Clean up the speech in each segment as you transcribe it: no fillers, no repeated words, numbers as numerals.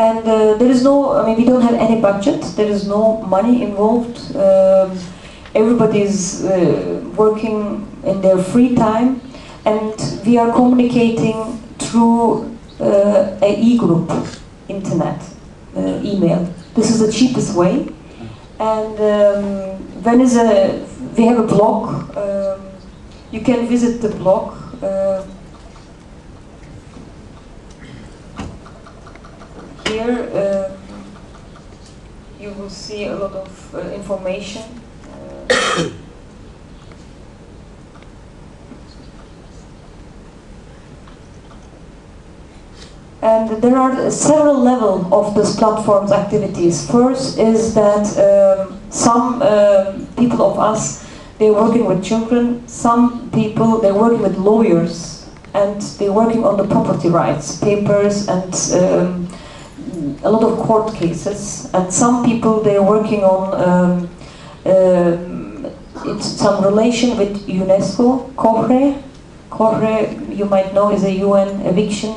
And there is no, I mean, we don't have any budget, there is no money involved. Everybody is working in their free time, and we are communicating through a e-group, internet, email. This is the cheapest way. And we have a blog. You can visit the blog. Here you will see a lot of information. And there are several levels of this platform's activities. First is that some people of us, they're working with children. Some people, they're working with lawyers, and they're working on the property rights, papers, and a lot of court cases. And some people, they're working on some relation with UNESCO, COHRE. COHRE, you might know, is a UN eviction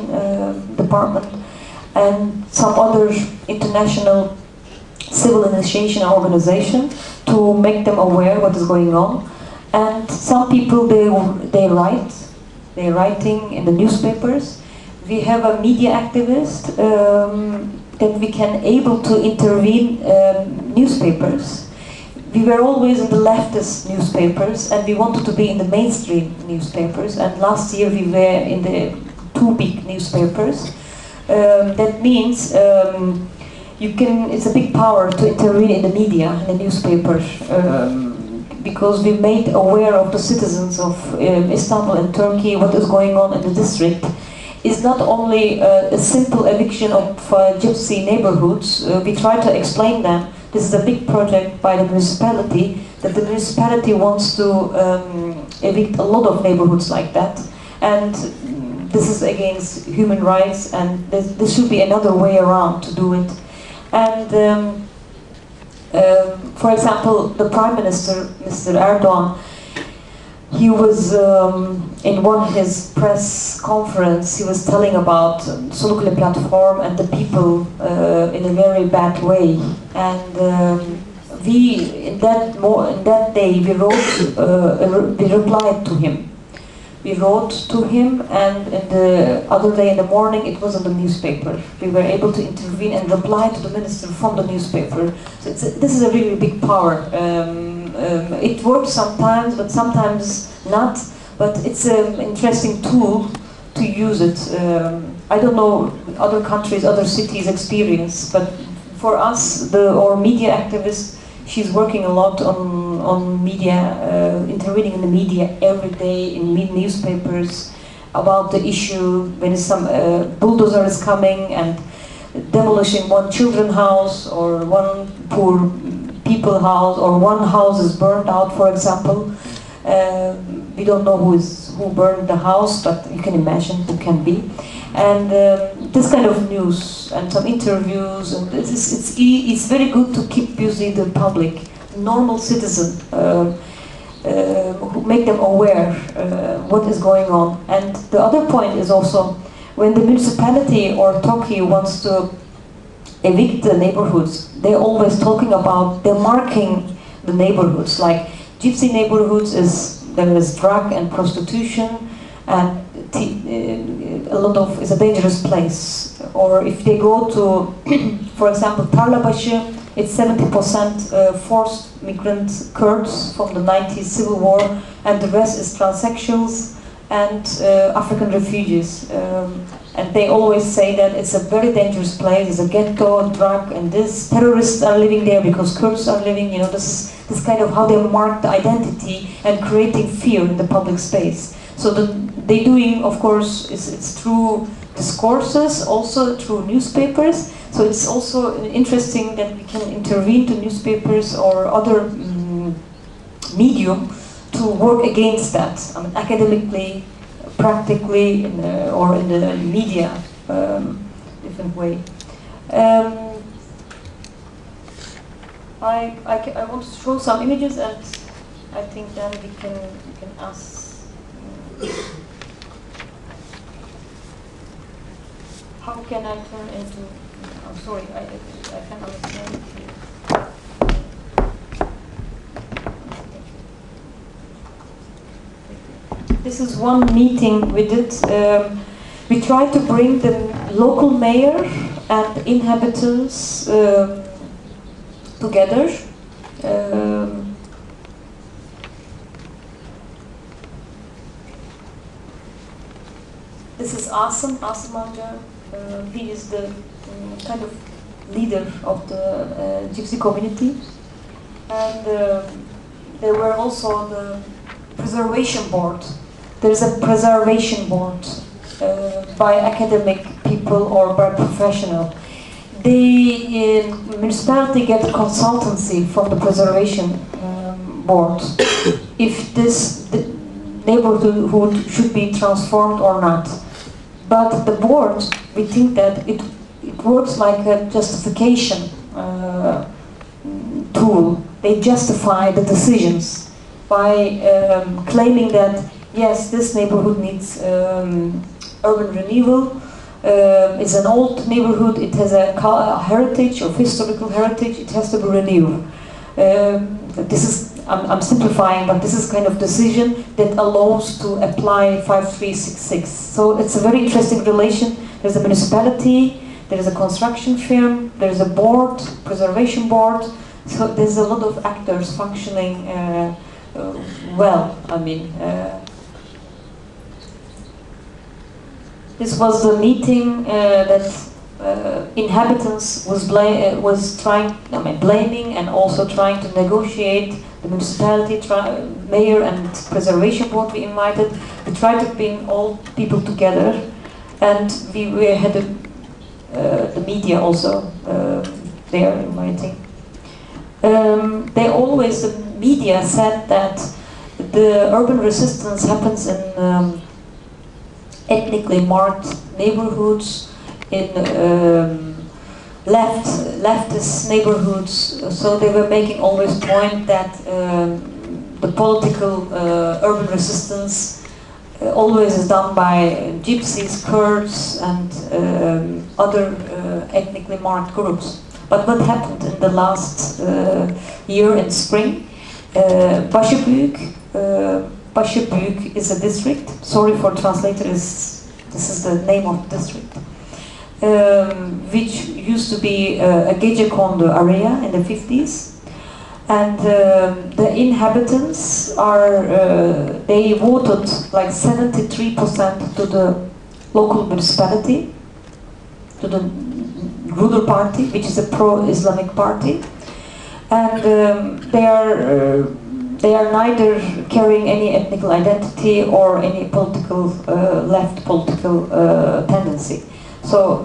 department, and some other international civil initiation organization to make them aware what is going on. And some people, they write, they're writing in the newspapers. We have a media activist that we can able to intervene newspapers. We were always in the leftist newspapers, and we wanted to be in the mainstream newspapers. And last year we were in the 2 big newspapers. That means it's a big power to intervene in the media, in the newspapers, because we made aware of the citizens of Istanbul and Turkey what is going on in the district. It's not only a simple eviction of gypsy neighborhoods. We try to explain them. This is a big project by the municipality, that the municipality wants to evict a lot of neighborhoods like that. And this is against human rights, and there should be another way around to do it. And for example, the Prime Minister, Mr. Erdogan, he was in one of his press conference, he was telling about Sulukule platform and the people in a very bad way. And in that day we wrote, we replied to him. We wrote to him, and in the other day in the morning it was in the newspaper. We were able to intervene and reply to the minister from the newspaper. So this is a really big power. It works sometimes, but sometimes not. But it's an interesting tool to use it. I don't know other countries, other cities experience, but for us, our media activist, she's working a lot on media, intervening in the media every day in newspapers about the issue when some bulldozer is coming and demolishing one children's house or one poor people house, or one house is burned out, for example. We don't know who burned the house, but you can imagine who can be. And this kind of news and some interviews, and it's very good to keep busy the public, normal citizen, make them aware what is going on. And the other point is also, when the municipality or Tokyo wants to evict the neighborhoods, they're always talking about, they're marking the neighborhoods, like gypsy neighborhoods there is drug and prostitution, and it's a dangerous place. Or if they go to, for example, Tarlabaşı, it's 70% forced migrant Kurds from the 90s civil war, and the rest is transsexuals and African refugees. And they always say that it's a very dangerous place, it's a ghetto, drug, and terrorists are living there because Kurds are living, this kind of how they mark the identity and creating fear in the public space. So they're doing, of course, it's through discourses, also through newspapers. So it's also interesting that we can intervene to newspapers or other medium to work against that, academically, practically, or in the media, different way. I want to show some images, and I think then we can ask. How can I turn into? sorry, I can't understand. This is one meeting we did. We tried to bring the local mayor and inhabitants together. This is Asım Amca. He is the kind of leader of the Gypsy community. And there were also the preservation board. There is a preservation board by academic people or by professional. The municipality get consultancy from the preservation board if this neighborhood should be transformed or not. But the board, we think that it works like a justification tool. They justify the decisions by claiming that yes, this neighborhood needs urban renewal. It's an old neighborhood. It has a heritage of historical heritage. It has to be renewed. This is I'm simplifying, but this is kind of decision that allows to apply 5366. So it's a very interesting relation. There's a municipality, there is a construction firm, there is a board, preservation board. So there's a lot of actors functioning well. I mean, this was the meeting that inhabitants was blaming and also trying to negotiate. The municipality, mayor and preservation board we invited. We tried to bring all people together, and we had the media also there inviting. The media said that the urban resistance happens in ethnically marked neighborhoods, in leftist neighborhoods. So they were making always point that the political urban resistance always is done by gypsies, Kurds, and other ethnically marked groups. But what happened in the last year in spring? Başıbüyük is a district. Sorry for translators. This is the name of the district. Which used to be a Gecekondu area in the 50s. And the inhabitants they voted like 73% to the local municipality, to the ruler party, which is a pro-Islamic party. And they are neither carrying any ethnic identity or any political, left political tendency. So